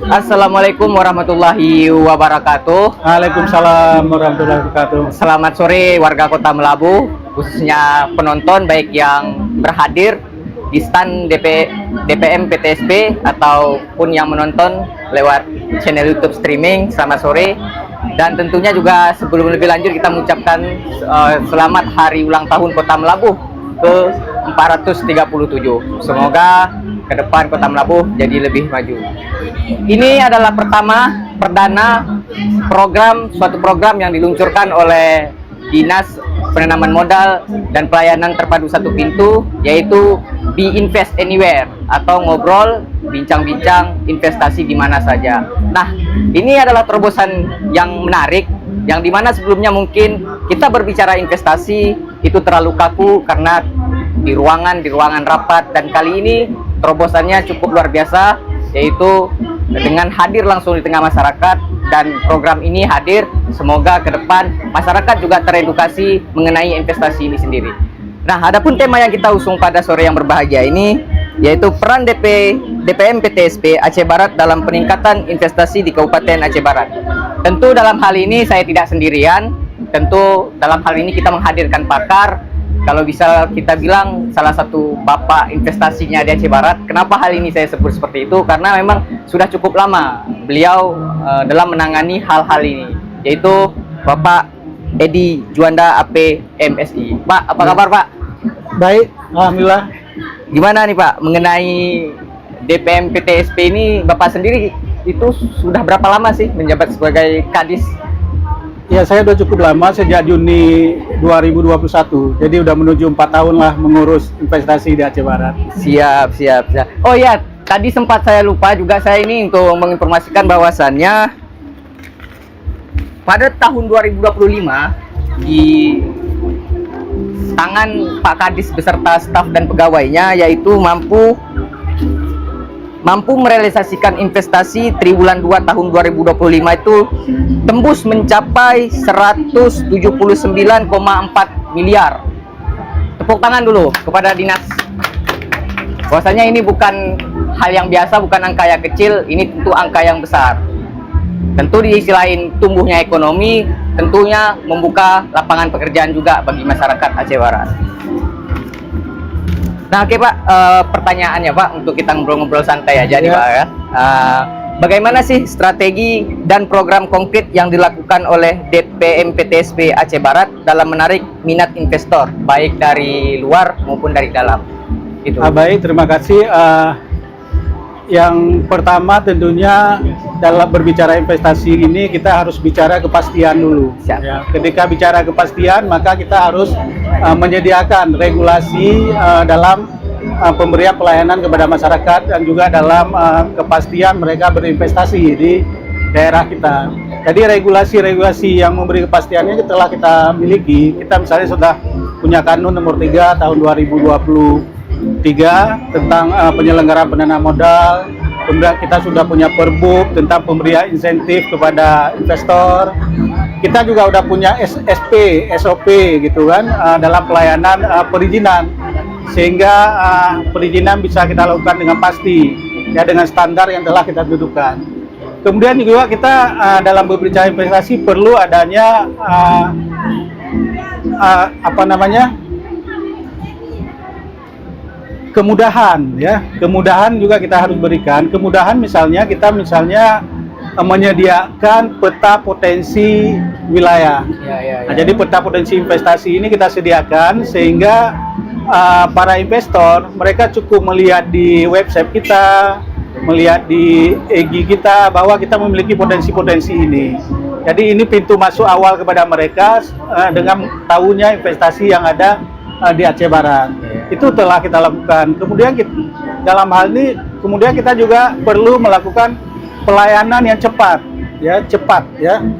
Assalamualaikum warahmatullahi wabarakatuh. Waalaikumsalam warahmatullahi wabarakatuh. Selamat sore warga Kota Melabu, khususnya penonton baik yang berhadir di stand DPM PTSP ataupun yang menonton lewat channel YouTube streaming. Selamat sore. Dan tentunya juga sebelum lebih lanjut kita mengucapkan selamat hari ulang tahun Kota Melabu ke 437. Semoga ke depan Kota Melabu jadi lebih maju. Ini adalah perdana suatu program yang diluncurkan oleh Dinas Penanaman Modal dan Pelayanan Terpadu Satu Pintu, yaitu Be Invest Anywhere atau ngobrol, bincang-bincang investasi di mana saja. Nah, ini adalah terobosan yang menarik, yang dimana sebelumnya mungkin kita berbicara investasi itu terlalu kaku karena di ruangan rapat, dan kali ini terobosannya cukup luar biasa, yaitu dengan hadir langsung di tengah masyarakat. Dan program ini hadir, semoga ke depan masyarakat juga teredukasi mengenai investasi ini sendiri. Nah, adapun tema yang kita usung pada sore yang berbahagia ini, yaitu peran DPM PTSP Aceh Barat dalam peningkatan investasi di Kabupaten Aceh Barat. Tentu dalam hal ini saya tidak sendirian, tentu dalam hal ini kita menghadirkan pakar. Kalau bisa kita bilang salah satu bapak investasinya di Aceh Barat. Kenapa hal ini saya sebut seperti itu? Karena memang sudah cukup lama beliau dalam menangani hal-hal ini, yaitu Bapak Edi Juanda AP MSI. Pak, apa kabar Pak? Baik, alhamdulillah. Gimana nih Pak mengenai DPM PTSP ini? Bapak sendiri itu sudah berapa lama sih menjabat sebagai Kadis? Ya, saya udah cukup lama, sejak Juni 2021. Jadi udah menuju 4 tahun lah mengurus investasi di Aceh Barat. Siap. Oh ya, tadi sempat saya lupa juga saya ini untuk menginformasikan bahwasannya pada tahun 2025 di tangan Pak Kadis beserta staf dan pegawainya, yaitu mampu merealisasikan investasi triwulan 2 tahun 2025 itu tembus mencapai 179,4 miliar. Tepuk tangan dulu kepada dinas. Bahwasanya ini bukan hal yang biasa, bukan angka yang kecil, ini tentu angka yang besar. Tentu di sisi lain tumbuhnya ekonomi, tentunya membuka lapangan pekerjaan juga bagi masyarakat Aceh Barat. Nah, oke Pak, pertanyaannya Pak, untuk kita ngobrol-ngobrol santai aja nih Pak ya. Bagaimana sih strategi dan program konkret yang dilakukan oleh DPM PTSP Aceh Barat dalam menarik minat investor, baik dari luar maupun dari dalam? Gitu. Baik, terima kasih. Yang pertama tentunya dalam berbicara investasi ini kita harus bicara kepastian dulu. Ya, ketika bicara kepastian, maka kita harus menyediakan regulasi dalam pemberian pelayanan kepada masyarakat dan juga dalam kepastian mereka berinvestasi di daerah kita. Jadi regulasi-regulasi yang memberi kepastiannya telah kita miliki. Kita misalnya sudah punya Kanun nomor 3 tahun 2023 tentang penyelenggaraan pendanaan modal. Kemudian kita sudah punya Perbuk tentang pemberian insentif kepada investor. Kita juga udah punya SOP gitu kan dalam pelayanan perizinan, sehingga perizinan bisa kita lakukan dengan pasti ya, dengan standar yang telah kita dudukkan. Kemudian juga kita dalam berbicara investasi perlu adanya kemudahan ya. Kemudahan juga kita harus berikan. Kemudahan misalnya kita menyediakan peta potensi wilayah. Nah, jadi peta potensi investasi ini kita sediakan sehingga para investor mereka cukup melihat di website kita, melihat di EG kita bahwa kita memiliki potensi-potensi ini. Jadi ini pintu masuk awal kepada mereka dengan tahunya investasi yang ada di Aceh Barat. Itu telah kita lakukan. Kemudian dalam hal ini kita juga perlu melakukan pelayanan yang cepat ya,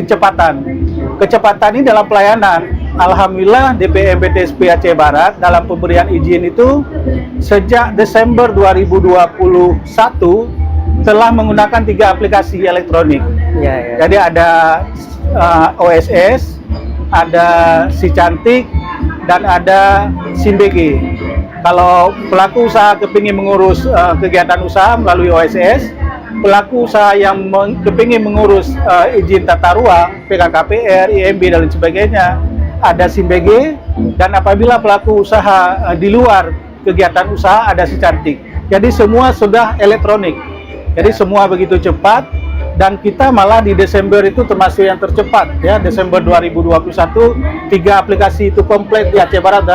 kecepatan ini dalam pelayanan. Alhamdulillah DPM PTSP Aceh Barat dalam pemberian izin itu sejak Desember 2021 telah menggunakan 3 aplikasi elektronik. Jadi ada OSS, ada Si Cantik, dan ada SIMBG. Kalau pelaku usaha kepingin mengurus kegiatan usaha melalui OSS, pelaku usaha yang kepingin mengurus izin tata ruang, PKKPR, IMB dan lain sebagainya, ada SIM BG, dan apabila pelaku usaha di luar kegiatan usaha ada si cantik. Jadi semua sudah elektronik. Jadi semua begitu cepat, dan kita malah di Desember itu termasuk yang tercepat ya. Desember 2021 3 aplikasi itu komplit di Aceh Barat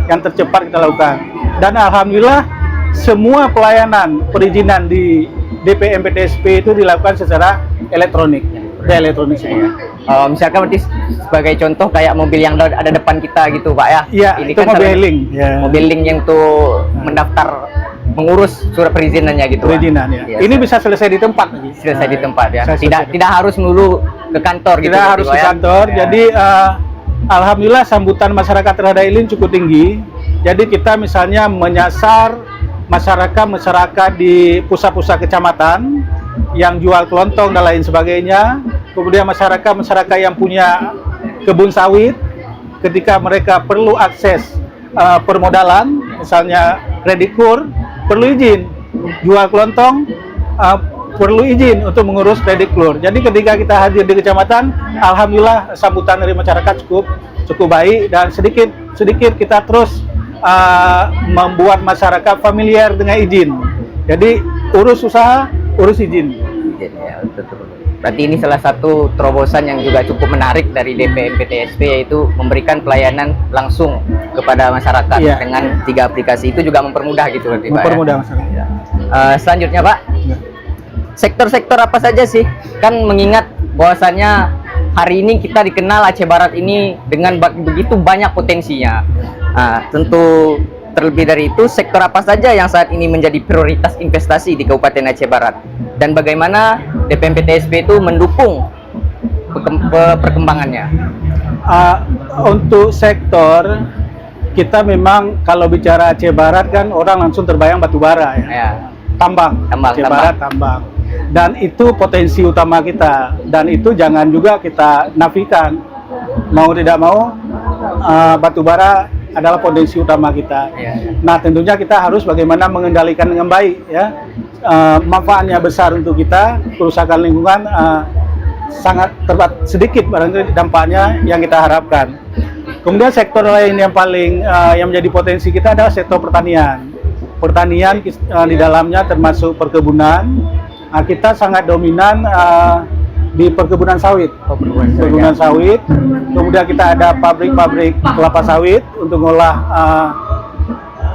yang tercepat kita lakukan. Dan alhamdulillah semua pelayanan perizinan di DPMPTSP itu dilakukan secara elektronik. Elektronik semua. Misalkan berarti sebagai contoh kayak mobil yang ada depan kita gitu Pak ya. Iya, ini itu kan mobil link. Ya. Mobil link yang tuh mendaftar mengurus surat perizinannya gitu. Perizinan ya. Iya, Ini bisa selesai di tempat lagi. Selesai di tempat ya. Selesai. Tidak harus dulu ke kantor gitu. Tidak harus Pak ke ya? kantor. Ya. Jadi alhamdulillah sambutan masyarakat terhadap ini cukup tinggi. Jadi kita misalnya menyasar masyarakat di pusat-pusat kecamatan yang jual kelontong dan lain sebagainya. Kemudian masyarakat yang punya kebun sawit, ketika mereka perlu akses permodalan, misalnya kredikur, perlu izin. Jual kelontong, perlu izin untuk mengurus kredikur. Jadi ketika kita hadir di kecamatan, alhamdulillah sambutan dari masyarakat cukup baik, dan sedikit kita terus membuat masyarakat familiar dengan izin. Jadi urus usaha, urus izin. Ya, betul. Berarti ini salah satu terobosan yang juga cukup menarik dari DPMPTSP, yaitu memberikan pelayanan langsung kepada masyarakat dengan 3 aplikasi. Itu juga mempermudah gitu berarti Pak. Mempermudah masyarakat. Ya. Selanjutnya Pak, sektor-sektor apa saja sih? Kan mengingat bahwasannya hari ini kita dikenal Aceh Barat ini dengan begitu banyak potensinya. Tentu terlebih dari itu, sektor apa saja yang saat ini menjadi prioritas investasi di Kabupaten Aceh Barat? Dan bagaimana DPMPTSP itu mendukung perkembangannya? Untuk sektor, kita memang kalau bicara Aceh Barat kan orang langsung terbayang batu bara ya. Ya. Tambang. Aceh tambang. Barat tambang. Dan itu potensi utama kita, dan itu jangan juga kita nafikan. Mau tidak mau, batu bara adalah potensi utama kita. Nah, tentunya kita harus bagaimana mengendalikan dengan baik ya. Manfaatnya besar untuk kita, kerusakan lingkungan sangat sedikit barangkali dampaknya yang kita harapkan. Kemudian sektor lain yang paling yang menjadi potensi kita adalah sektor pertanian. Pertanian di dalamnya termasuk perkebunan. Kita sangat dominan di perkebunan sawit. Perkebunan sawit. Kemudian kita ada pabrik-pabrik kelapa sawit untuk mengolah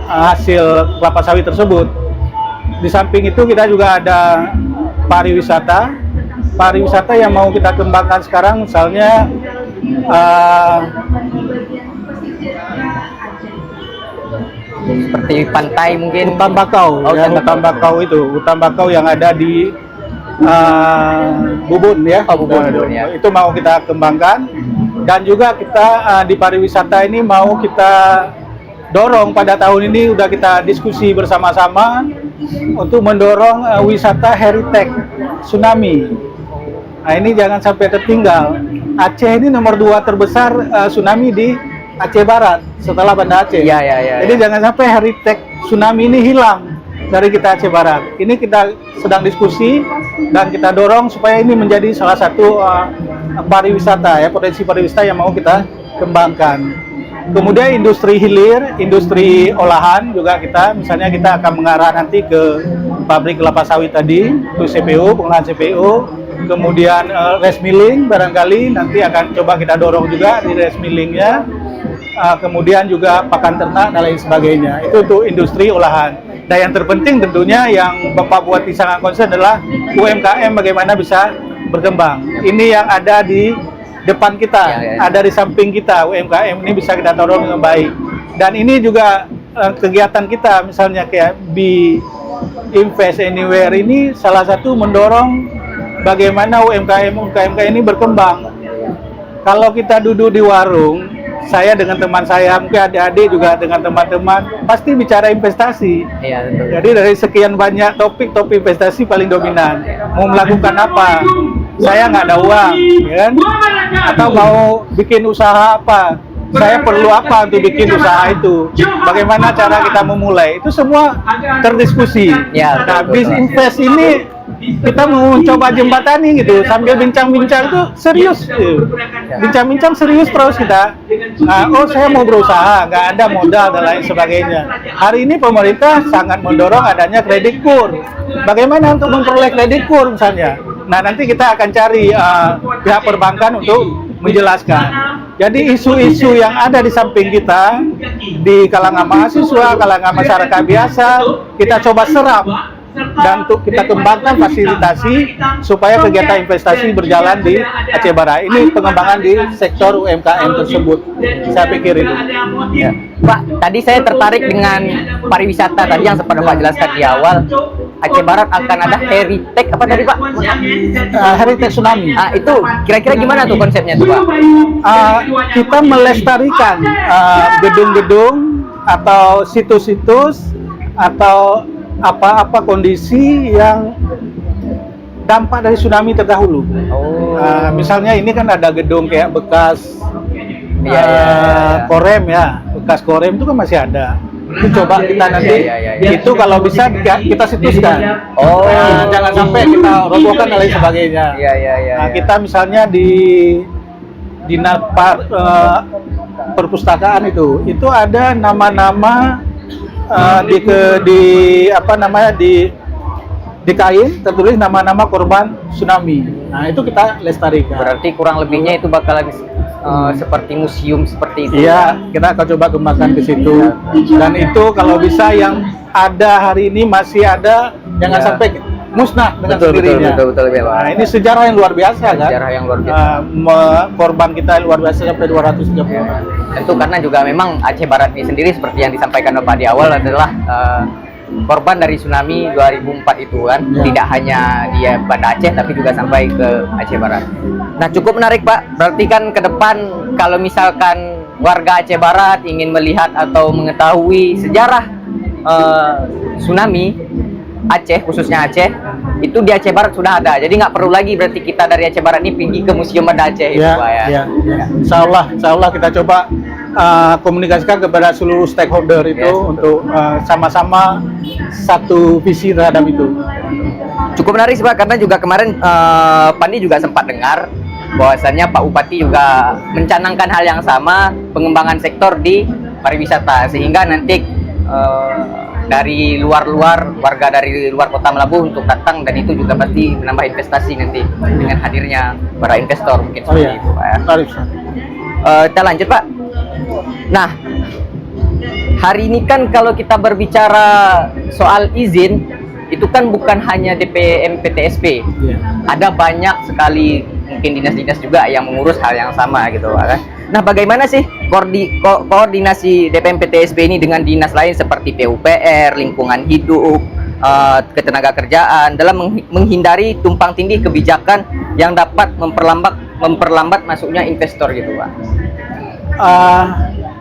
hasil kelapa sawit tersebut. Di samping itu kita juga ada pariwisata. Pariwisata yang mau kita kembangkan sekarang misalnya seperti pantai mungkin. Hutan bakau, hutan bakau itu, hutan bakau yang ada di Bubun ya. Bubun ya. Itu mau kita kembangkan, dan juga kita di pariwisata ini mau kita dorong pada tahun ini, udah kita diskusi bersama-sama untuk mendorong wisata heritage tsunami. Nah, ini jangan sampai tertinggal. Aceh ini nomor 2 terbesar tsunami di Aceh Barat setelah Banda Aceh. Jadi jangan sampai heritage tsunami ini hilang dari kita Aceh Barat. Ini kita sedang diskusi dan kita dorong supaya ini menjadi salah satu pariwisata ya, potensi pariwisata yang mau kita kembangkan. Kemudian industri hilir, industri olahan juga misalnya kita akan mengarah nanti ke pabrik kelapa sawit tadi, itu CPO, pengolahan CPO, kemudian rice milling barangkali nanti akan coba kita dorong juga di rice millingnya, kemudian juga pakan ternak dan lain sebagainya. Itu untuk industri olahan. Dan yang terpenting tentunya yang Bapak Bupati sangat concern adalah UMKM bagaimana bisa berkembang. Ini yang ada di depan kita, ada di samping kita. UMKM ini bisa kita dorong dengan baik. Dan ini juga kegiatan kita, misalnya kayak Be Invest Anywhere ini salah satu mendorong bagaimana UMKM ini berkembang. Kalau kita duduk di warung, saya dengan teman saya, mungkin adik-adik juga dengan teman-teman, pasti bicara investasi. Jadi dari sekian banyak topik investasi paling dominan. Mau melakukan apa? Saya nggak ada uang, kan? Atau mau bikin usaha apa? Saya perlu apa untuk bikin usaha itu? Bagaimana cara kita memulai? Itu semua terdiskusi. Nah, Biz Invest ini kita mau coba jembatani gitu sambil bincang-bincang tuh serius, bincang-bincang serius terus kita. Nah, oh saya mau berusaha, nggak ada modal dan lain sebagainya. Hari ini pemerintah sangat mendorong adanya kredit kur. Bagaimana untuk memperoleh kredit kur misalnya? Nah nanti kita akan cari pihak perbankan untuk menjelaskan. Jadi isu-isu yang ada di samping kita, di kalangan mahasiswa, kalangan masyarakat biasa, kita coba serap dan untuk kita kembangkan fasilitasi supaya kegiatan investasi berjalan di Aceh Barat. Ini pengembangan di sektor UMKM tersebut. Saya pikir itu. Ya. Pak, tadi saya tertarik dengan pariwisata tadi yang sempat Pak jelaskan di awal. Aceh Barat akan ada heritage apa tadi Pak? Heritage tsunami. Itu kira-kira gimana tuh konsepnya tuh Pak? Kita melestarikan gedung-gedung atau situs-situs atau apa-apa kondisi yang dampak dari tsunami terdahulu. Misalnya ini kan ada gedung kayak bekas korem ya, bekas korem itu kan masih ada. Itu coba kita nanti itu kalau bisa kita situskan. Jangan sampai kita robohkan dan lain sebagainya. Nah, kita misalnya di Dinas Perpustakaan itu ada nama-nama di kain tertulis nama-nama korban tsunami. Nah itu kita lestarikan. Berarti kurang lebihnya itu bakalan seperti museum seperti itu. Iya, kita akan coba kembangkan ke situ. Dan itu kalau bisa yang ada hari ini masih ada, jangan sampai musnah dengan sendirinya. Betul. Nah, ini sejarah yang luar biasa kan? Sejarah yang luar biasa. Korban kita luar biasa sampai 230 orang. Tentu karena juga memang Aceh Barat ini sendiri seperti yang disampaikan Bapak di awal adalah korban dari tsunami 2004 itu kan. Tidak hanya di Banda Aceh tapi juga sampai ke Aceh Barat. Nah cukup menarik Pak. Berarti kan ke depan kalau misalkan warga Aceh Barat ingin melihat atau mengetahui sejarah tsunami Aceh, khususnya Aceh, itu di Aceh Barat sudah ada. Jadi nggak perlu lagi berarti kita dari Aceh Barat ini pergi ke Museum Banda Aceh itu Pak ya. Insya Allah kita coba komunikasikan kepada seluruh stakeholder itu untuk sama-sama satu visi terhadap itu. Cukup menarik sih Pak, karena juga kemarin Pandi juga sempat dengar bahwasannya Pak Bupati juga mencanangkan hal yang sama, pengembangan sektor di pariwisata, sehingga nanti dari luar warga dari luar kota Melabuh untuk datang, dan itu juga pasti menambah investasi nanti dengan hadirnya para investor mungkin seperti itu Pak ya. Kita lanjut Pak. Nah hari ini kan kalau kita berbicara soal izin itu kan bukan hanya DPM PTSP, ada banyak sekali mungkin dinas-dinas juga yang mengurus hal yang sama gitu Pak kan. Nah bagaimana sih koordinasi DPM PTSP ini dengan dinas lain seperti PUPR, lingkungan hidup, ketenagakerjaan dalam menghindari tumpang tindih kebijakan yang dapat memperlambat masuknya investor gitu Pak?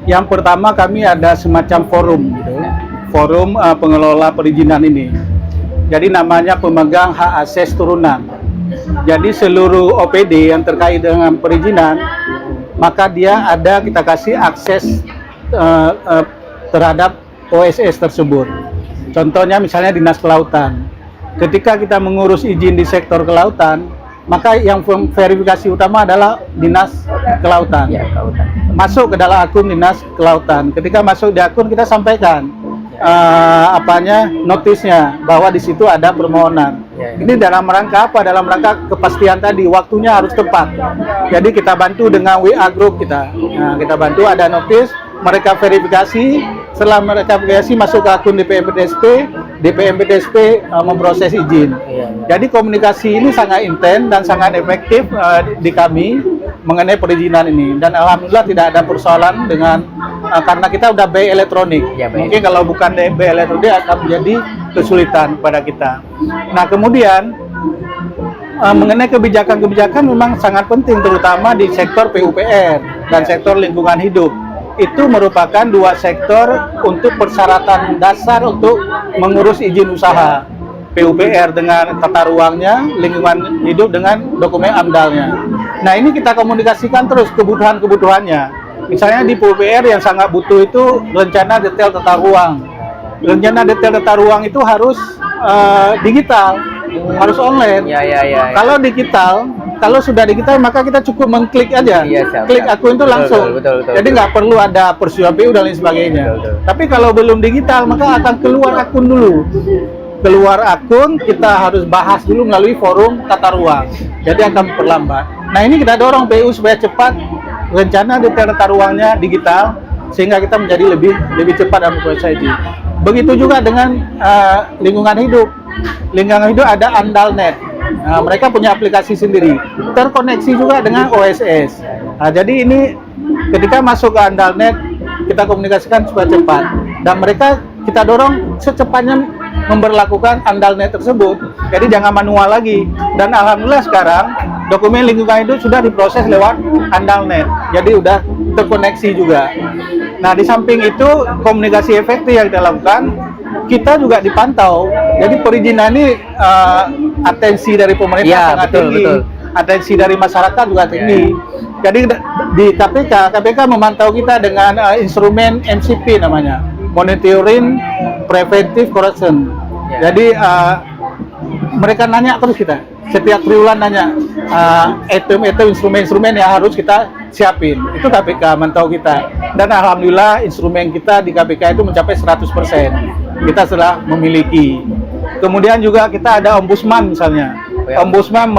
Yang pertama kami ada semacam forum gitu. Forum pengelola perizinan ini. Jadi namanya pemegang hak akses turunan. Jadi seluruh OPD yang terkait dengan perizinan, maka dia ada kita kasih akses terhadap OSS tersebut. Contohnya misalnya Dinas Kelautan. Ketika kita mengurus izin di sektor kelautan, maka yang verifikasi utama adalah Dinas Kelautan. Masuk ke dalam akun Dinas Kelautan. Ketika masuk di akun kita sampaikan notisnya bahwa di situ ada permohonan. Ini dalam rangka apa? Dalam rangka kepastian tadi, waktunya harus tepat. Jadi kita bantu dengan WA group kita. Nah, kita bantu ada notis, mereka verifikasi. Setelah mereka verifikasi masuk ke akun DPM PTSP memproses izin. Jadi komunikasi ini sangat intens dan sangat efektif di kami mengenai perizinan ini. Dan alhamdulillah tidak ada persoalan dengan karena kita udah BI elektronik. Mungkin kalau bukan BI elektronik akan menjadi kesulitan pada kita. Nah kemudian mengenai kebijakan-kebijakan memang sangat penting, terutama di sektor PUPR dan sektor lingkungan hidup. Itu merupakan dua sektor untuk persyaratan dasar untuk mengurus izin usaha. PUPR dengan tata ruangnya, lingkungan hidup dengan dokumen AMDAL-nya. Nah ini kita komunikasikan terus kebutuhan-kebutuhannya. Misalnya di PUPR yang sangat butuh itu rencana detail tata ruang. Rencana detail tata ruang itu harus digital. harus online. Ya. Kalau digital, kalau sudah digital maka kita cukup mengklik aja, Iya, siap, klik siap. akun itu Betul, langsung. betul. Jadi nggak perlu ada persiapan dan lain sebagainya. Betul. Tapi kalau belum digital maka akan keluar akun dulu. Keluar akun kita harus bahas dulu melalui forum tata ruang. Jadi akan perlambat. Nah ini kita dorong PU supaya cepat rencana detail tata ruangnya digital sehingga kita menjadi lebih cepat dalam proses ini. Begitu juga dengan lingkungan hidup. Lingkungan hidup ada Andalnet. Mereka punya aplikasi sendiri. Terkoneksi juga dengan OSS. Jadi ini ketika masuk ke Andalnet kita komunikasikan supaya cepat. Dan mereka kita dorong secepatnya memberlakukan Andalnet tersebut. Jadi jangan manual lagi. Dan alhamdulillah sekarang dokumen lingkungan hidup sudah diproses lewat Andalnet. Jadi udah terkoneksi juga. Nah, di samping itu komunikasi efektif yang kita lakukan, kita juga dipantau. Jadi perizinan ini atensi dari pemerintah Ya, sangat betul, tinggi. betul. Atensi dari masyarakat juga tinggi. Jadi di KPK memantau kita dengan instrumen MCP namanya, Monitoring Preventive Correction. Ya. Jadi mereka nanya terus kita, setiap triwulan nanya item-item instrumen-instrumen yang harus kita siapin. Itu KPK mantau kita. Dan alhamdulillah instrumen kita di KPK itu mencapai 100%. Kita sudah memiliki. Kemudian juga kita ada ombudsman misalnya. Ya. Ombudsman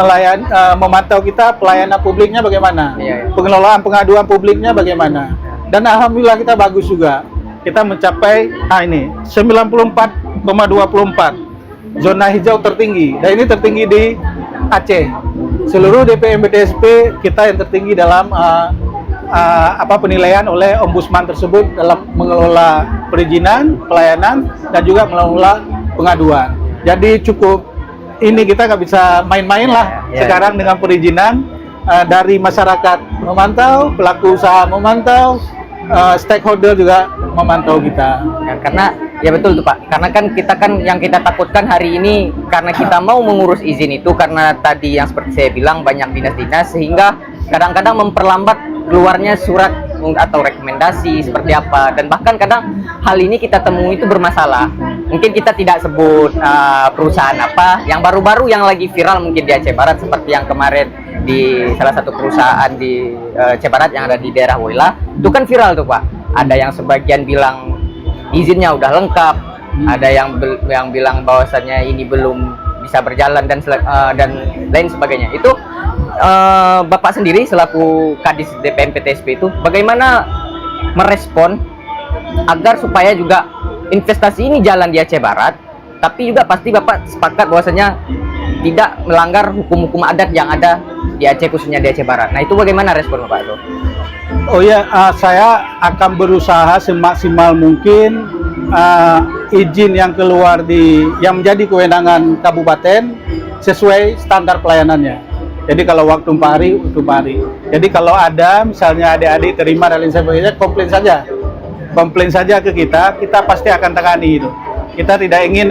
memantau kita pelayanan publiknya bagaimana, Ya. pengelolaan pengaduan publiknya bagaimana. Dan alhamdulillah kita bagus juga. Kita mencapai ini 94,24 zona hijau tertinggi. Dan ini tertinggi di Aceh. Seluruh DPMPTSP kita yang tertinggi dalam penilaian oleh ombudsman tersebut dalam mengelola perizinan, pelayanan, dan juga mengelola pengaduan. Jadi cukup ini kita nggak bisa main-main lah sekarang dengan perizinan dari masyarakat memantau, pelaku usaha memantau, stakeholder juga memantau kita. Ya, karena ya betul tuh Pak, karena kan kita yang kita takutkan hari ini karena kita mau mengurus izin itu karena tadi yang seperti saya bilang banyak dinas-dinas sehingga kadang-kadang memperlambat keluarnya surat atau rekomendasi seperti apa, dan bahkan kadang hal ini kita temui itu bermasalah. Mungkin kita tidak sebut perusahaan apa, yang baru-baru yang lagi viral mungkin di Aceh Barat seperti yang kemarin di salah satu perusahaan di Aceh Barat yang ada di daerah Woyla, itu kan viral tuh Pak. Ada yang sebagian bilang izinnya udah lengkap, ada yang bilang bahwasannya ini belum bisa berjalan dan lain sebagainya. Itu Bapak sendiri selaku Kadis DPMPTSP itu bagaimana merespon agar supaya juga investasi ini jalan di Aceh Barat, tapi juga pasti Bapak sepakat bahwasanya tidak melanggar hukum-hukum adat yang ada di Aceh, khususnya di Aceh Barat. Nah, itu bagaimana respon Bapak itu? Oh ya, saya akan berusaha semaksimal mungkin izin yang keluar yang menjadi kewenangan kabupaten sesuai standar pelayanannya. Jadi kalau waktu 4 hari, untuk 4 hari. Jadi kalau ada misalnya adik-adik terima dan lain sebagainya, komplain saja ke kita pasti akan tangani itu. Kita tidak ingin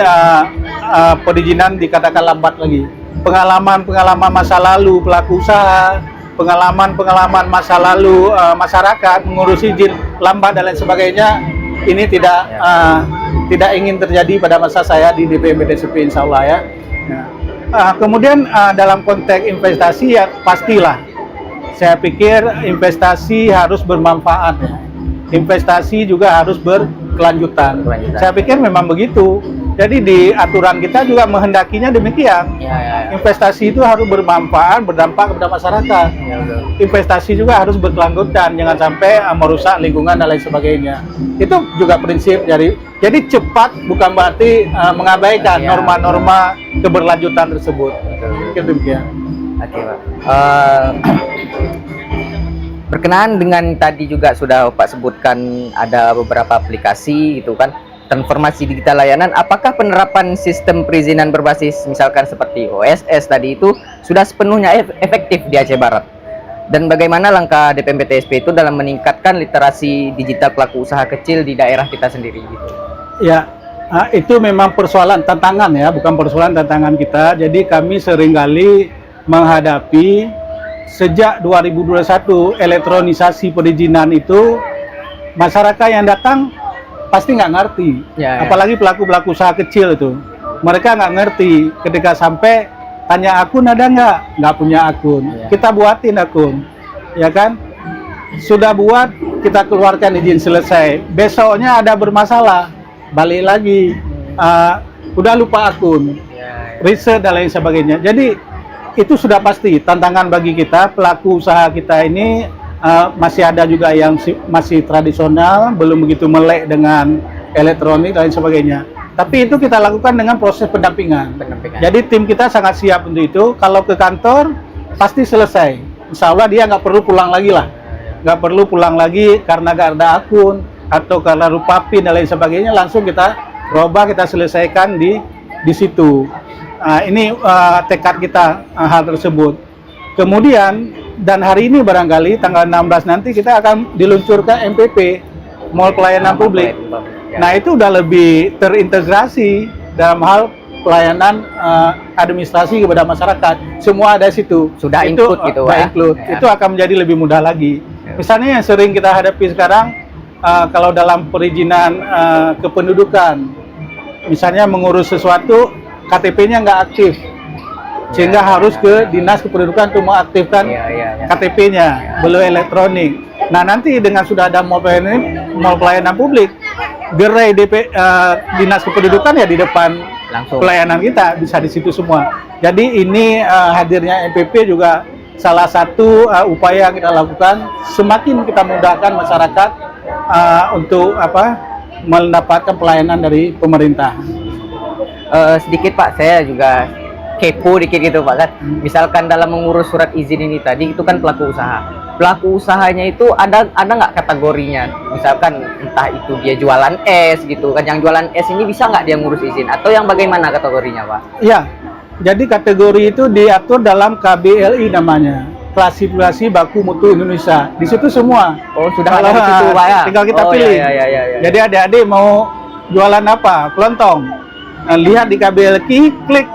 perizinan dikatakan lambat lagi. Pengalaman masa lalu pelaku usaha, pengalaman masa lalu masyarakat mengurus izin lambat dan lain sebagainya, ini tidak ingin terjadi pada masa saya di DPMPTSP, insya Allah ya. Kemudian dalam konteks investasi ya pastilah, saya pikir investasi harus bermanfaat ya. Investasi juga harus berkelanjutan. Saya pikir memang begitu. Jadi di aturan kita juga menghendakinya demikian. Investasi itu harus bermanfaat, berdampak kepada masyarakat. Investasi juga harus berkelanjutan, jangan sampai merusak lingkungan dan lain sebagainya. Itu juga prinsip dari. Jadi cepat bukan berarti mengabaikan norma-norma keberlanjutan tersebut. Demikian. Oke, Pak. Berkenaan dengan tadi juga sudah Pak sebutkan ada beberapa aplikasi itu kan, transformasi digital layanan, apakah penerapan sistem perizinan berbasis misalkan seperti OSS tadi itu sudah sepenuhnya efektif di Aceh Barat? Dan bagaimana langkah DPMPTSP itu dalam meningkatkan literasi digital pelaku usaha kecil di daerah kita sendiri gitu? Ya, itu memang persoalan tantangan ya, bukan persoalan tantangan kita. Jadi kami seringkali menghadapi sejak 2021 elektronisasi perizinan itu, masyarakat yang datang pasti nggak ngerti, apalagi pelaku usaha kecil itu. mereka nggak ngerti. Ketika sampai tanya akun ada nggak punya akun. Kita buatin akun, ya kan? Sudah buat, kita keluarkan izin, selesai. Besoknya ada bermasalah, balik lagi, udah lupa akun, riset dan lain sebagainya. Jadi itu sudah pasti tantangan bagi kita, pelaku usaha kita ini. Masih ada juga yang masih tradisional, belum begitu melek dengan elektronik dan lain sebagainya. Tapi itu kita lakukan dengan proses pendampingan. Jadi tim kita sangat siap untuk itu. Kalau ke kantor pasti selesai. Insya Allah dia nggak perlu pulang lagi lah. Nggak perlu pulang lagi karena nggak ada akun atau karena lupa PIN dan lain sebagainya. Langsung kita robah, kita selesaikan di situ. Ini tekad kita hal tersebut. Kemudian dan hari ini barangkali tanggal 16 nanti kita akan diluncurkan MPP, Mall Pelayanan Publik. Nah itu udah lebih terintegrasi dalam hal pelayanan administrasi kepada masyarakat. Semua ada situ. Sudah include gitu. Itu akan menjadi lebih mudah lagi. Misalnya yang sering kita hadapi sekarang, kalau dalam perizinan kependudukan, misalnya mengurus sesuatu, KTP-nya nggak aktif. Sehingga harus ke Dinas Kependudukan untuk mengaktifkan KTP-nya, belum elektronik. Nah nanti dengan sudah ada mall pelayanan publik, gerai Dinas Kependudukan ya di depan langsung pelayanan kita, bisa di situ semua. Jadi ini hadirnya MPP juga salah satu upaya yang kita lakukan, semakin kita mudahkan masyarakat untuk mendapatkan pelayanan dari pemerintah. Sedikit Pak, saya juga kepo dikit gitu Pak kan. Misalkan dalam mengurus surat izin ini tadi itu kan pelaku usaha. Pelaku usahanya itu ada nggak kategorinya? Misalkan entah itu dia jualan es gitu kan, yang jualan es ini bisa nggak dia ngurus izin atau yang bagaimana kategorinya Pak? Iya. Jadi kategori itu diatur dalam KBLI namanya, Klasifikasi Baku Mutu Indonesia. Di situ semua. Oh, sudah ada di situ Pak ya. Tinggal kita pilih. Iya. Jadi adik-adik mau jualan apa? Kelontong. Nah, lihat di KBLI, klik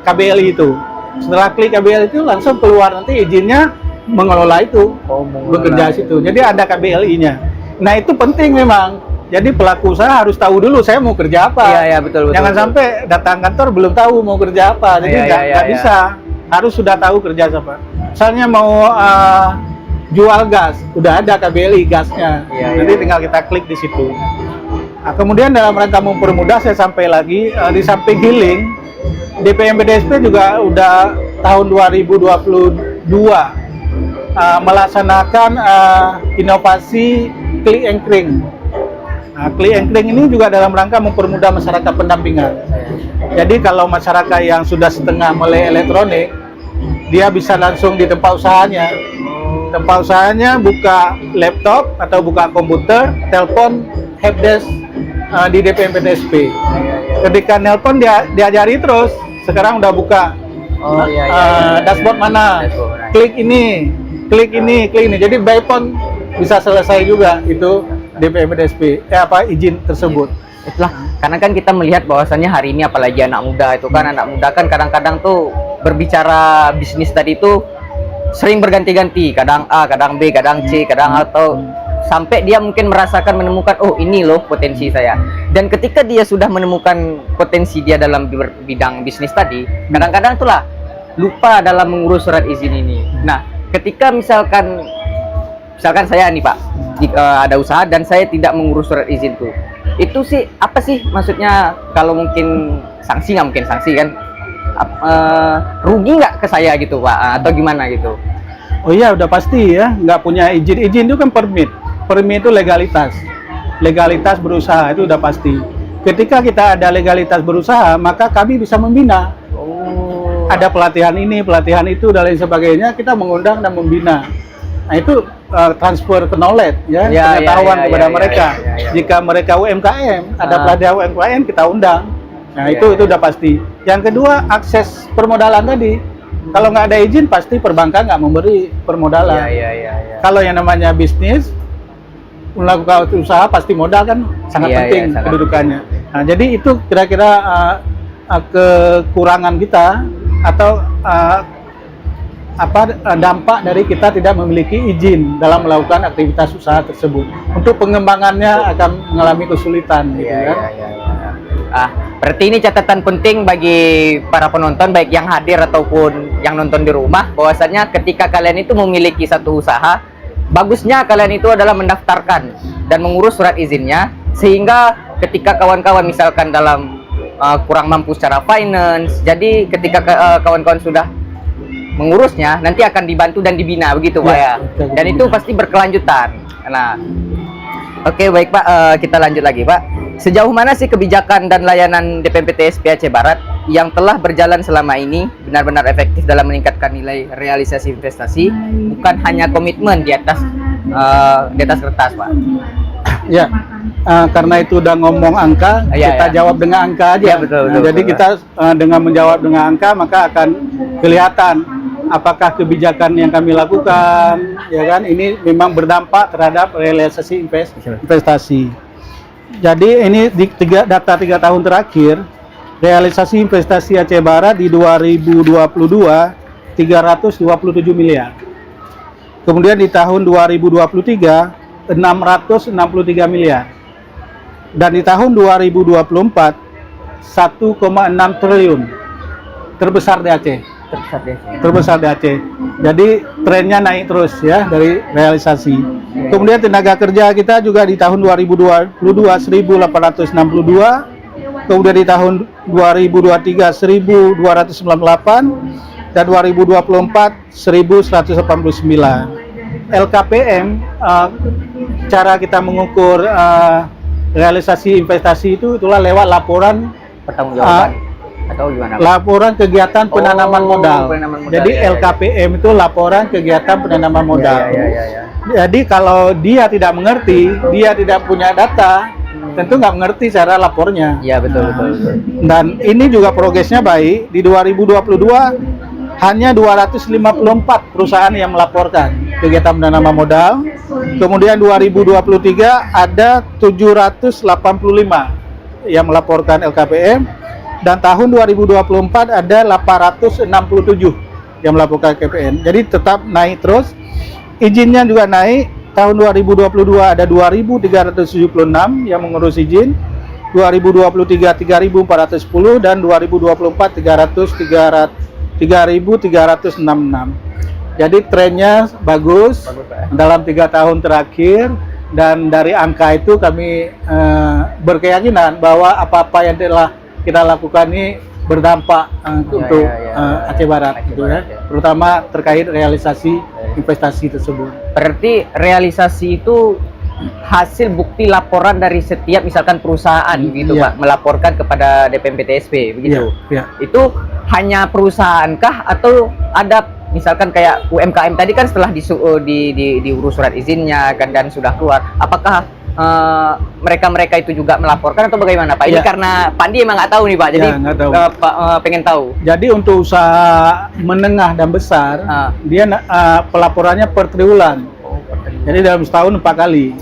KBLI itu. Setelah klik KBLI itu langsung keluar nanti izinnya mengelola itu, bekerja situ. Jadi ada KBLI-nya. Nah itu penting memang. Jadi pelaku usaha harus tahu dulu saya mau kerja apa. Iya betul. Jangan sampai datang kantor belum tahu mau kerja apa. Jadi nggak bisa. Harus sudah tahu kerja apa. Misalnya mau jual gas, udah ada KBLI gasnya. Nanti tinggal kita klik di situ. Nah, kemudian dalam rangka mempermudah saya sampai lagi di samping healing, DPMPDSP juga udah tahun 2022 melaksanakan inovasi Klik and Kring. Nah, Klik and Kring ini juga dalam rangka mempermudah masyarakat pendampingan. Jadi kalau masyarakat yang sudah setengah melek elektronik, dia bisa langsung di tempat usahanya. Tempat usahanya buka laptop atau buka komputer, telepon helpdesk di DPMPDSP. Ketika nelpon diajari terus. Sekarang udah buka dashboard mana, klik ini. Jadi by phone bisa selesai juga itu DPMPDSP izin tersebut. Itulah karena kan kita melihat bahwasannya hari ini apalagi anak muda itu kan, anak muda kan kadang-kadang tuh berbicara bisnis tadi itu sering berganti-ganti, kadang A, kadang B, kadang C, kadang atau sampai dia mungkin merasakan menemukan oh ini loh potensi saya. Dan ketika dia sudah menemukan potensi dia dalam bidang bisnis tadi, kadang-kadang itulah lupa dalam mengurus surat izin ini. Nah, ketika misalkan saya nih Pak, ada usaha dan saya tidak mengurus surat izin tuh, itu sih apa sih maksudnya? Kalau mungkin sanksi, nggak mungkin sanksi kan? Rugi nggak ke saya gitu Pak, atau gimana gitu? Oh iya udah pasti ya, nggak punya izin itu kan permit itu legalitas berusaha itu udah pasti. Ketika kita ada legalitas berusaha, maka kami bisa membina. Ada pelatihan ini, pelatihan itu dan lain sebagainya, kita mengundang dan membina. Nah itu transfer ke knowledge pengetahuan kepada mereka. Jika mereka UMKM, ada pelatihan UMKM kita undang. Nah itu udah pasti. Yang kedua, akses permodalan tadi. Kalau nggak ada izin, pasti perbankan nggak memberi permodalan. Kalau yang namanya bisnis, melakukan usaha pasti modal kan sangat penting kedudukannya. Nah, jadi itu kira-kira kekurangan kita atau dampak dari kita tidak memiliki izin dalam melakukan aktivitas usaha tersebut. Untuk pengembangannya akan mengalami kesulitan gitu kan. Berarti ini catatan penting bagi para penonton, baik yang hadir ataupun yang nonton di rumah, bahwasannya ketika kalian itu memiliki satu usaha, bagusnya kalian itu adalah mendaftarkan dan mengurus surat izinnya, sehingga ketika kawan-kawan misalkan dalam kurang mampu secara finance, jadi ketika kawan-kawan sudah mengurusnya, nanti akan dibantu dan dibina, begitu Pak ya? Dan itu pasti berkelanjutan. Nah, oke, baik Pak, kita lanjut lagi Pak. Sejauh mana sih kebijakan dan layanan DPMPTSP Aceh Barat yang telah berjalan selama ini benar-benar efektif dalam meningkatkan nilai realisasi investasi, bukan hanya komitmen di atas kertas Pak? Ya, karena itu udah ngomong angka, kita jawab dengan angka aja. Ya, betul, jadi betul. kita dengan menjawab dengan angka, maka akan kelihatan apakah kebijakan yang kami lakukan, ya kan, ini memang berdampak terhadap realisasi investasi. Jadi ini data 3 tahun terakhir, realisasi investasi Aceh Barat di 2022 327 miliar. Kemudian di tahun 2023 663 miliar. Dan di tahun 2024 1,6 triliun. Terbesar di Aceh. Terbesar di Aceh. Jadi trennya naik terus ya dari realisasi. Kemudian tenaga kerja kita juga di tahun 2022 1.862, kemudian di tahun 2023 1.298, dan 2024 1.189. LKPM, cara kita mengukur realisasi investasi itulah lewat laporan Pertanggungjawaban atau gimana? Laporan kegiatan penanaman modal. Jadi LKPM itu laporan kegiatan penanaman modal. Jadi kalau dia tidak mengerti, dia tidak punya data, tentu nggak mengerti cara lapornya. Iya, betul. Dan ini juga progresnya baik. Di 2022 hanya 254 perusahaan yang melaporkan kegiatan penanaman modal. Kemudian 2023 ada 785 yang melaporkan LKPM. Dan tahun 2024 ada 867 yang melaporkan KPN. Jadi tetap naik terus. Izinnya juga naik. Tahun 2022 ada 2.376 yang mengurus izin. 2023 3.410 dan 2024 3.366. Jadi trennya bagus dalam 3 tahun terakhir. Dan dari angka itu kami berkeyakinan bahwa apa-apa yang telah kita lakukan ini berdampak untuk Aceh Barat, gitu ya. Terutama terkait realisasi investasi tersebut. Berarti realisasi itu hasil bukti laporan dari setiap misalkan perusahaan, gitu Pak, melaporkan kepada DPMPTSP, begitu. Itu hanya perusahaan-kah atau ada misalkan kayak UMKM tadi kan setelah diurus surat izinnya kan dan sudah keluar, apakah mereka itu juga melaporkan atau bagaimana Pak? Ini karena Pandi emang nggak tahu nih Pak, jadi pengen tahu. Jadi untuk usaha menengah dan besar, dia pelaporannya per triwulan. Jadi dalam setahun 4 kali.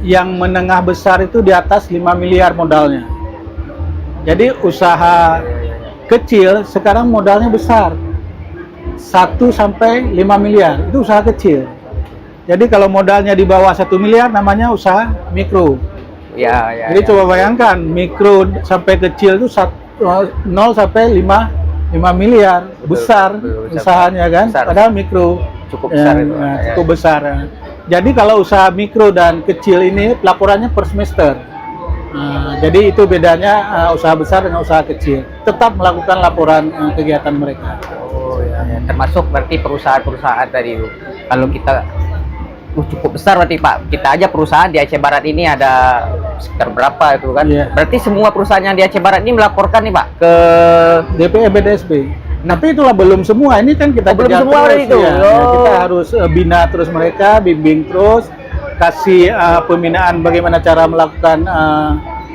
Yang menengah besar itu di atas 5 miliar modalnya. Jadi usaha kecil sekarang modalnya besar, 1 sampai 5 miliar, itu usaha kecil. Jadi kalau modalnya di bawah 1 miliar namanya usaha mikro. Jadi coba bayangkan mikro sampai kecil itu 0 sampai 5 miliar, besar usahanya kan. Padahal mikro cukup besar, cukup besar. Jadi kalau usaha mikro dan kecil ini laporannya per semester. Jadi itu bedanya usaha besar dengan usaha kecil. Tetap melakukan laporan kegiatan mereka. Termasuk berarti perusahaan-perusahaan tadi. Kalau kita cukup besar berarti Pak, kita aja perusahaan di Aceh Barat ini ada sekitar berapa itu kan? Berarti semua perusahaan yang di Aceh Barat ini melaporkan nih Pak ke DPMPTSP. Tapi itulah belum semua, ini kan kita belum semua terus, itu. Kita harus bina terus mereka, bimbing terus, kasih pembinaan bagaimana cara melakukan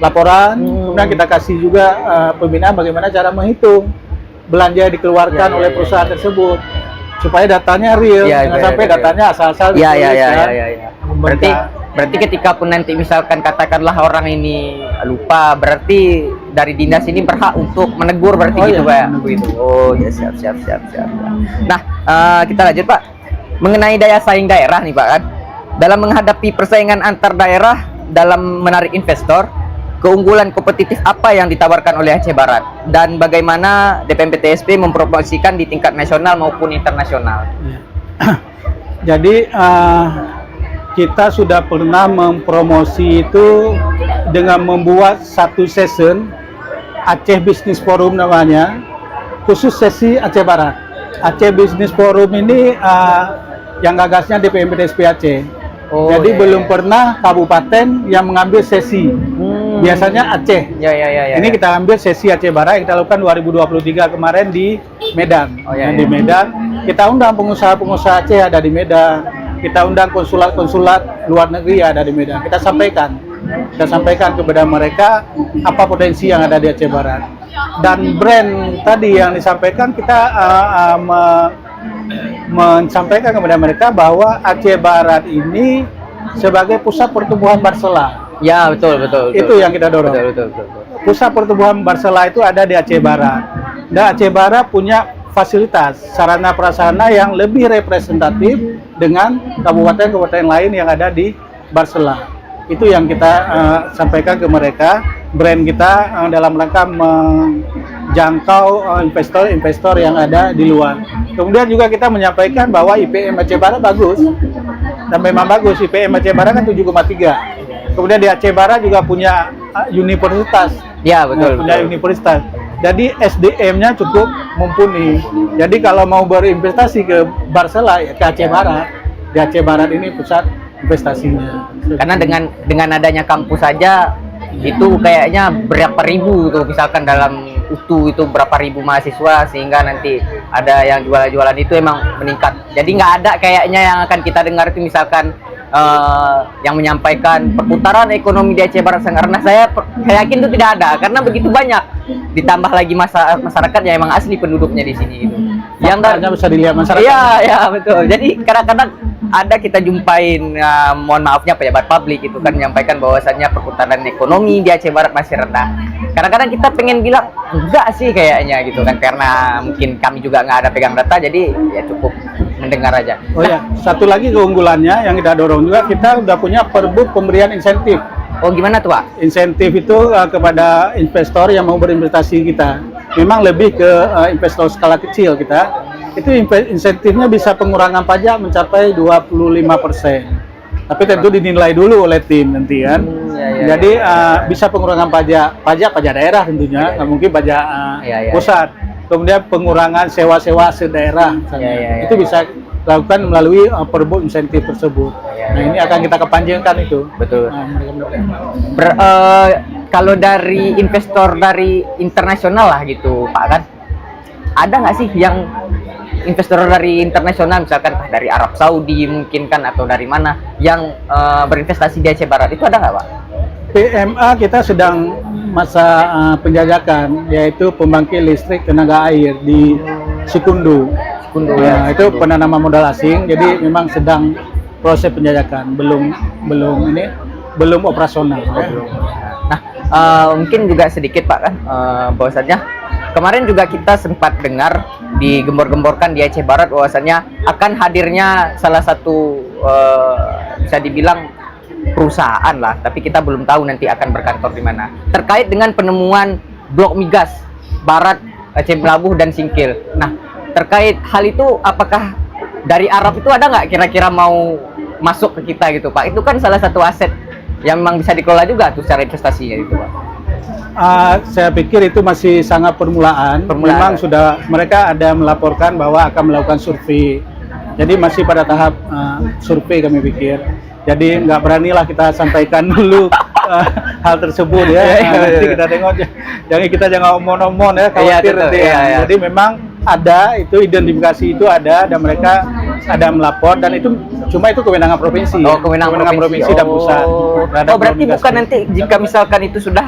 laporan. Kemudian kita kasih juga pembinaan bagaimana cara menghitung belanja yang dikeluarkan oleh perusahaan tersebut, supaya datanya real, jangan sampai datanya asal-asal. Berarti ketika pun nanti misalkan katakanlah orang ini lupa, berarti dari dinas ini berhak untuk menegur berarti gitu Pak ya? Begitu. Oh ya, siap. Nah, kita lanjut Pak. Mengenai daya saing daerah nih Pak kan. Dalam menghadapi persaingan antar daerah dalam menarik investor, keunggulan kompetitif apa yang ditawarkan oleh Aceh Barat dan bagaimana DPMPTSP mempromosikan di tingkat nasional maupun internasional? Jadi kita sudah pernah mempromosi itu dengan membuat satu session Aceh Business Forum namanya, khusus sesi Aceh Barat. Aceh Business Forum ini yang gagasnya DPMPTSP Aceh. Jadi belum pernah kabupaten yang mengambil sesi. Biasanya Aceh. Ini kita ambil sesi Aceh Barat yang kita lakukan 2023 kemarin di Medan. Di Medan kita undang pengusaha-pengusaha Aceh ada di Medan. Kita undang konsulat-konsulat luar negeri ada di Medan. Kita sampaikan kepada mereka apa potensi yang ada di Aceh Barat. Dan brand tadi yang disampaikan kita menyampaikan kepada mereka bahwa Aceh Barat ini sebagai pusat pertumbuhan Barsela. Ya, betul. Itu yang kita dorong. Betul. Pusat pertumbuhan Barsela itu ada di Aceh Barat. Dan Aceh Barat punya fasilitas sarana prasarana yang lebih representatif dengan kabupaten-kabupaten lain yang ada di Barsela. Itu yang kita sampaikan ke mereka, brand kita dalam rangka menjangkau investor-investor yang ada di luar. Kemudian juga kita menyampaikan bahwa IPM Aceh Barat bagus, dan memang bagus. IPM Aceh Barat kan 7,3. Kemudian di Aceh Barat juga punya universitas. Ya, betul. Punya universitas. Jadi SDM-nya cukup mumpuni. Jadi kalau mau berinvestasi ke Barsela, ya ke Aceh Barat. Di Aceh Barat ini pusat investasinya. Karena dengan adanya kampus saja itu kayaknya berapa ribu tuh, misalkan dalam UTU itu berapa ribu mahasiswa, sehingga nanti ada yang jualan-jualan itu emang meningkat. Jadi nggak ada kayaknya yang akan kita dengar itu misalkan yang menyampaikan perputaran ekonomi di Aceh Barat, karena saya yakin itu tidak ada, karena begitu banyak, ditambah lagi masyarakat yang emang asli penduduknya di sini itu. Yang nggak bisa dilihat masyarakat. Iya betul. Jadi kadang-kadang ada kita jumpain, mohon maafnya pejabat publik itu kan menyampaikan bahwasannya perputaran ekonomi di Aceh Barat masih rendah. Kadang-kadang kita pengen bilang enggak sih kayaknya gitu kan, karena mungkin kami juga nggak ada pegang data, jadi ya cukup mendengar aja. Satu lagi keunggulannya yang kita dorong juga, kita udah punya perbuk pemberian insentif. Gimana tuh, Pak? Insentif itu kepada investor yang mau berinvestasi kita. Memang lebih ke investor skala kecil kita. Itu insentifnya bisa pengurangan pajak mencapai 25%. Tapi tentu dinilai dulu oleh tim nanti kan. Jadi bisa pengurangan pajak daerah tentunya, nggak mungkin pajak pusat. Kemudian pengurangan sewa-sewa sedaerah, itu bisa lakukan melalui perbuk insentif tersebut. Nah ini akan kita kepanjangkan itu. Betul. Kalau dari investor dari internasional lah gitu, Pak, kan ada nggak sih yang investor dari internasional, misalkan dari Arab Saudi mungkin kan, atau dari mana yang berinvestasi di Aceh Barat, itu ada nggak, Pak? PMA kita sedang masa penjajakan, yaitu pembangkit listrik tenaga air di Sikundu. Itu penanaman modal asing, jadi memang sedang proses penjajakan, belum operasional. Nah, mungkin juga sedikit, Pak, kan bahwasannya kemarin juga kita sempat dengar digembor-gemborkan di Aceh Barat bahwasannya akan hadirnya salah satu bisa dibilang perusahaan lah, tapi kita belum tahu nanti akan berkantor di mana, terkait dengan penemuan blok migas Barat, Aceh Labuh dan Singkil. Nah, terkait hal itu, apakah dari Arab itu ada nggak kira-kira mau masuk ke kita gitu, Pak? Itu kan salah satu aset yang memang bisa dikelola juga tuh secara investasinya gitu, Pak. Saya pikir itu masih sangat permulaan. Memang sudah mereka ada melaporkan bahwa akan melakukan survei. Jadi masih pada tahap survei kami pikir. Jadi nggak beranilah kita sampaikan dulu hal tersebut ya. Nanti kita tengok, kita jangan omong-omong ya, khawatir nanti ya. Jadi memang ada itu, identifikasi itu ada, dan mereka ada melapor, dan itu cuma itu kewenangan provinsi. Kewenangan provinsi dan pusat. Berarti bukan nanti jika misalkan itu sudah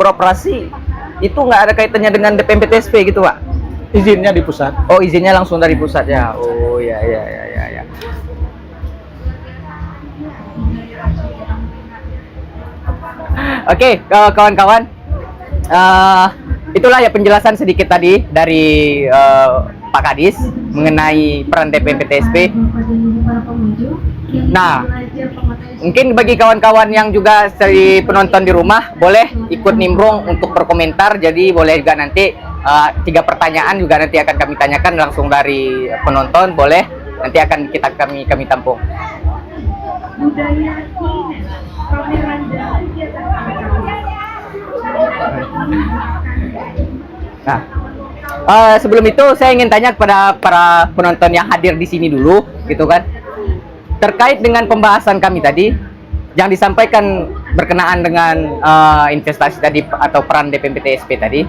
beroperasi, itu nggak ada kaitannya dengan DPMPTSP gitu, Pak? Izinnya di pusat. Izinnya langsung dari pusat ya. Ya. Oke, kawan-kawan, itulah ya penjelasan sedikit tadi dari Pak Kadis mengenai peran DPMPTSP. Nah, mungkin bagi kawan-kawan yang juga dari penonton di rumah boleh ikut nimbrung untuk berkomentar. Jadi boleh juga nanti 3 pertanyaan juga nanti akan kami tanyakan langsung dari penonton, boleh nanti akan kami tampung. Nah, sebelum itu saya ingin tanya kepada para penonton yang hadir di sini dulu, gitu kan, terkait dengan pembahasan kami tadi yang disampaikan berkenaan dengan investasi tadi atau peran DPMPTSP tadi.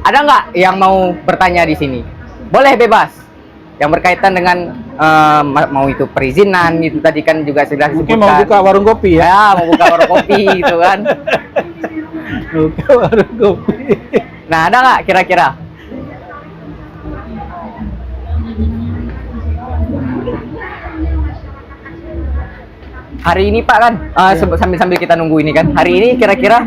Ada nggak yang mau bertanya di sini? Boleh bebas. Yang berkaitan dengan mau itu perizinan, itu tadi kan juga sudah disebutkan. Mungkin mau buka warung kopi ya? Ya, mau buka warung kopi gitu kan. Buka warung kopi. Nah, ada nggak kira-kira? Hari ini Pak kan, sambil kita nunggu ini kan, hari ini kira-kira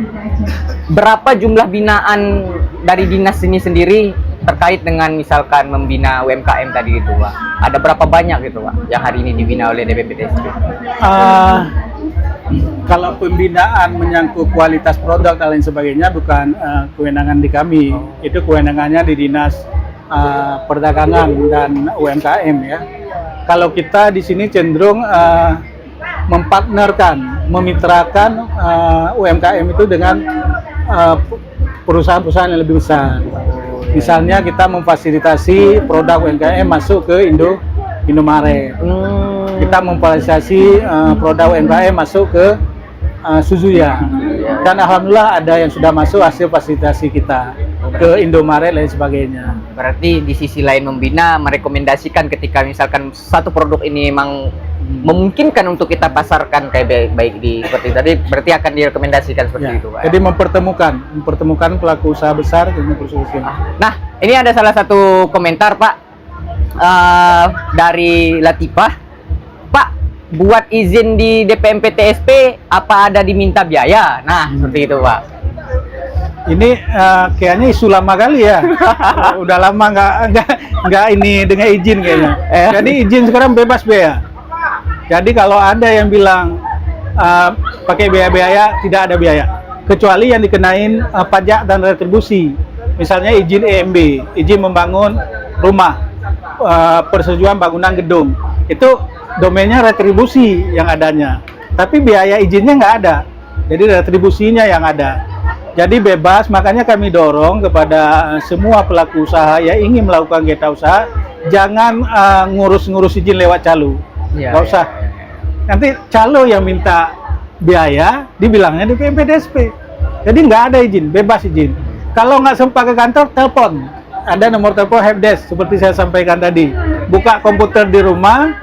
berapa jumlah binaan dari dinas ini sendiri terkait dengan misalkan membina UMKM tadi gitu Pak? Ada berapa banyak gitu Pak yang hari ini dibina oleh DPMPTSP? Kalau pembinaan menyangkut kualitas produk dan lain sebagainya bukan kewenangan di kami, itu kewenangannya di Dinas Perdagangan dan UMKM ya. Kalau kita di sini cenderung mempartnerkan, memitrakan UMKM itu dengan perusahaan-perusahaan yang lebih besar. Misalnya kita memfasilitasi produk UMKM masuk ke Indomaret. Kita memfasilitasi produk UMKM masuk ke Suzuya. Dan alhamdulillah ada yang sudah masuk hasil fasilitasi kita ke Indomaret dan sebagainya. Berarti di sisi lain membina, merekomendasikan ketika misalkan satu produk ini memang memungkinkan untuk kita pasarkan kayak baik di seperti tadi, berarti akan direkomendasikan seperti Ya, itu Pak. jadi mempertemukan pelaku usaha besar dengan perusahaan kecil. Nah, ini ada salah satu komentar Pak dari Latifah. Pak, buat izin di DPMPTSP apa ada diminta biaya? Nah, seperti itu Pak. Ini kayaknya isu lama kali ya. Udah lama nggak ini dengan izin kayaknya. Jadi izin sekarang bebas biaya. Jadi kalau ada yang bilang pakai biaya-biaya, tidak ada biaya. Kecuali yang dikenain pajak dan retribusi. Misalnya izin EMB, izin membangun rumah, persetujuan bangunan gedung. Itu domainnya retribusi yang adanya. Tapi biaya izinnya nggak ada. Jadi retribusinya yang ada. Jadi bebas, makanya kami dorong kepada semua pelaku usaha yang ingin melakukan kegiatan usaha, jangan ngurus-ngurus izin lewat calo. Nggak usah. Nanti calo yang minta biaya, dibilangnya di DPMPTSP. Jadi nggak ada izin, bebas izin. Kalau nggak sempat ke kantor, telepon. Ada nomor telepon helpdesk, seperti saya sampaikan tadi. Buka komputer di rumah,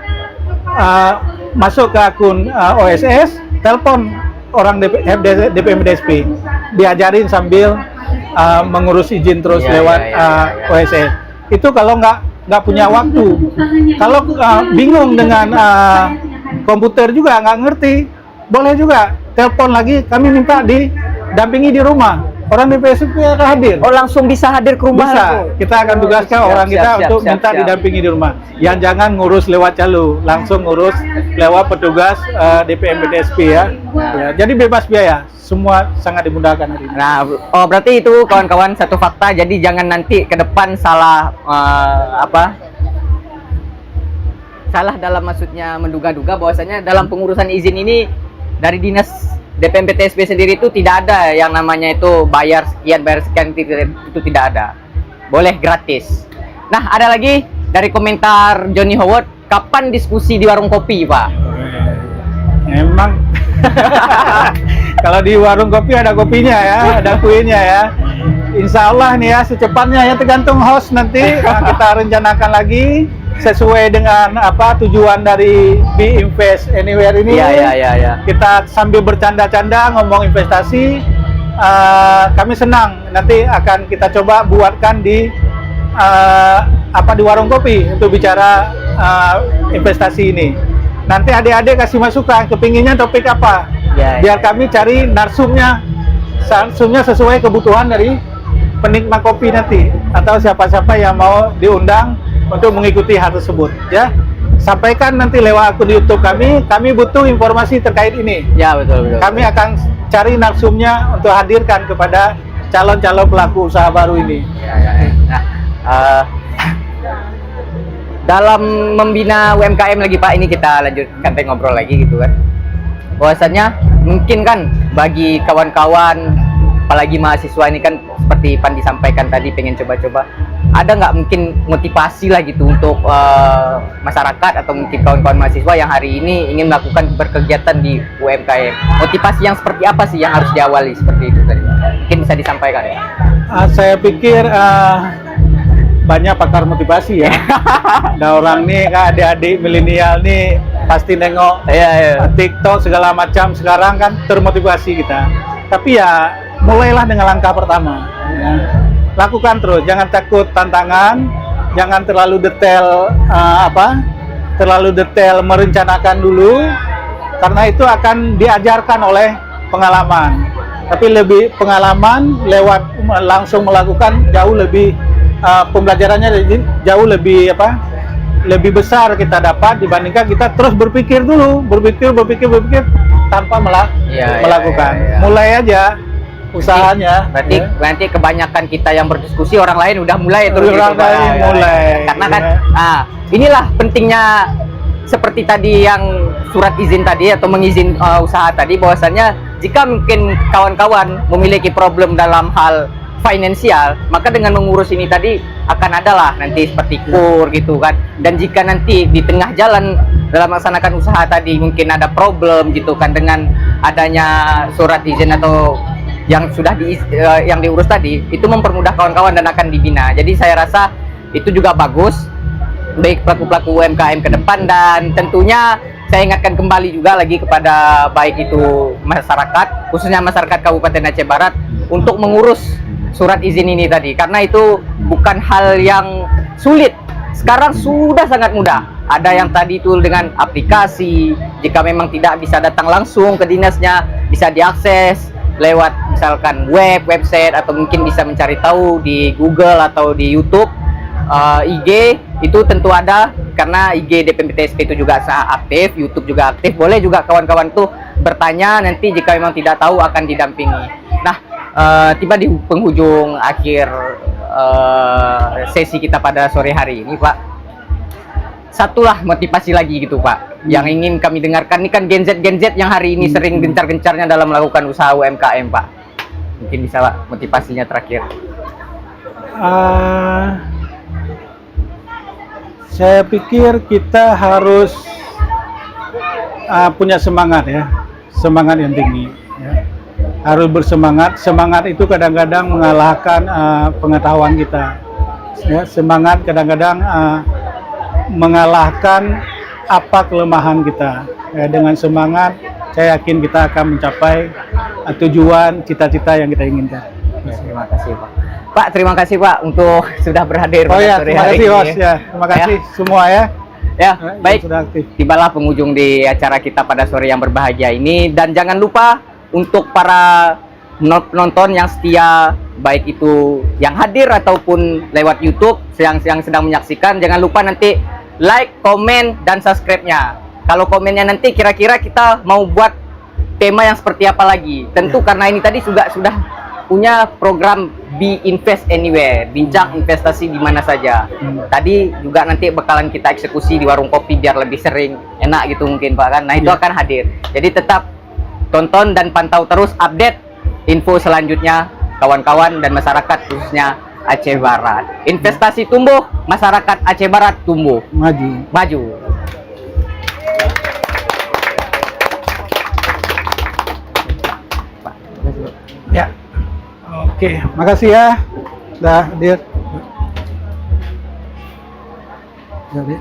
masuk ke akun OSS, telepon orang DPMPTSP. Diajarin sambil mengurus izin terus lewat OSS. Itu kalau nggak punya waktu. Kalau bingung dengan komputer juga nggak ngerti, boleh juga telepon lagi, kami minta didampingi di rumah. Orang DPSP akan hadir. Oh, langsung bisa hadir ke rumah? Bisa. Kita akan tugaskan orang kita untuk minta didampingi di rumah. Yang jangan ngurus lewat calo, langsung ngurus lewat petugas DPMPTSP ya. Jadi bebas biaya, semua sangat dimudahkan hari ini. Nah, berarti itu kawan-kawan satu fakta. Jadi jangan nanti ke depan salah salah dalam maksudnya menduga-duga bahwasanya dalam pengurusan izin ini dari dinas DPMPTSP sendiri itu tidak ada yang namanya itu bayar sekian itu tidak ada. Boleh gratis. Nah, ada lagi dari komentar Johnny Howard, kapan diskusi di warung kopi, Pak? Emang kalau di warung kopi ada kopinya ya, ada kuenya ya. Insya Allah nih ya, secepatnya ya, tergantung host nanti kita rencanakan lagi sesuai dengan apa tujuan dari Be Invest Anywhere ini. Ya. Kita sambil bercanda-canda ngomong investasi, kami senang nanti akan kita coba buatkan di di warung kopi untuk bicara investasi ini. Nanti adik-adik kasih masukan, kepinginnya topik apa, biar kami cari narsumnya sesuai kebutuhan dari penikmat kopi nanti atau siapa-siapa yang mau diundang untuk mengikuti hal tersebut ya. Sampaikan nanti lewat akun YouTube kami butuh informasi terkait ini. Ya, betul. Kami akan cari narsumnya untuk hadirkan kepada calon-calon pelaku usaha baru ini. Nah, dalam membina UMKM lagi Pak, ini kita lanjutkan ngobrol lagi gitu kan. Bahwasannya mungkin kan bagi kawan-kawan, apalagi mahasiswa ini kan seperti Pan disampaikan tadi pengen coba-coba, ada nggak mungkin motivasi lah gitu untuk masyarakat atau mungkin kawan-kawan mahasiswa yang hari ini ingin melakukan berkegiatan di UMKM? Motivasi yang seperti apa sih yang harus diawali seperti itu tadi? Mungkin bisa disampaikan ya? Saya pikir banyak pakar motivasi ya. Ada orang nih, adik-adik milenial nih pasti nengok TikTok segala macam, sekarang kan termotivasi kita. Tapi ya mulailah dengan langkah pertama. Ya. Lakukan terus, jangan takut tantangan, jangan terlalu detail terlalu detail merencanakan dulu, karena itu akan diajarkan oleh pengalaman. Tapi lebih pengalaman lewat langsung melakukan jauh lebih pembelajarannya jauh lebih lebih besar kita dapat dibandingkan kita terus berpikir dulu, berpikir tanpa melakukan. Mulai aja usahanya. Berarti kebanyakan kita yang berdiskusi, orang lain udah mulai terus mulai. Karena kan inilah pentingnya seperti tadi yang surat izin tadi atau mengizin usaha tadi, bahwasannya jika mungkin kawan-kawan memiliki problem dalam hal finansial, maka dengan mengurus ini tadi akan adalah nanti seperti kur gitu kan. Dan jika nanti di tengah jalan dalam melaksanakan usaha tadi mungkin ada problem gitu kan, dengan adanya surat izin atau yang sudah yang diurus tadi, itu mempermudah kawan-kawan dan akan dibina. Jadi saya rasa itu juga bagus baik pelaku-pelaku UMKM ke depan, dan tentunya saya ingatkan kembali juga lagi kepada baik itu masyarakat, khususnya masyarakat Kabupaten Aceh Barat, untuk mengurus surat izin ini tadi, karena itu bukan hal yang sulit. Sekarang sudah sangat mudah. Ada yang tadi itu dengan aplikasi, jika memang tidak bisa datang langsung ke dinasnya, bisa diakses lewat misalkan website, atau mungkin bisa mencari tahu di Google atau di YouTube. IG itu tentu ada, karena IG DPMPTSP itu juga aktif, YouTube juga aktif. Boleh juga kawan-kawan tuh bertanya, nanti jika memang tidak tahu akan didampingi. Nah, tiba di penghujung akhir sesi kita pada sore hari ini Pak, satulah motivasi lagi gitu Pak, yang ingin kami dengarkan. Ini kan Gen Z yang hari ini sering gencar-gencarnya dalam melakukan usaha UMKM Pak. Mungkin bisa Pak motivasinya terakhir. Saya pikir kita harus punya semangat ya, semangat yang tinggi ya. Harus bersemangat. Semangat itu kadang-kadang mengalahkan pengetahuan kita ya. Semangat kadang-kadang mengalahkan apa kelemahan kita ya. Dengan semangat saya yakin kita akan mencapai tujuan cita-cita yang kita inginkan. Ya, terima kasih Pak. Pak, terima kasih Pak untuk sudah berhadir pada sore terima hari kasih, ini. Bos, ya. Terima kasih semua ya. Ya, baik. Sudah aktif. Tibalah penghujung di acara kita pada sore yang berbahagia ini, dan jangan lupa untuk para penonton yang setia, baik itu yang hadir ataupun lewat YouTube yang sedang menyaksikan, jangan lupa nanti like, komen, dan subscribe-nya. Kalau komennya nanti kira-kira kita mau buat tema yang seperti apa lagi. Tentu karena ini tadi sudah punya program Be Invest Anywhere, bincang investasi di mana saja. Tadi juga nanti bakalan kita eksekusi di warung kopi biar lebih sering, enak gitu mungkin Pak kan. Nah itu akan hadir. Jadi tetap tonton dan pantau terus update info selanjutnya kawan-kawan dan masyarakat khususnya Aceh Barat. Investasi tumbuh, masyarakat Aceh Barat tumbuh. Maju. Ya. Oke, makasih ya. Dah, hadir. Jadi.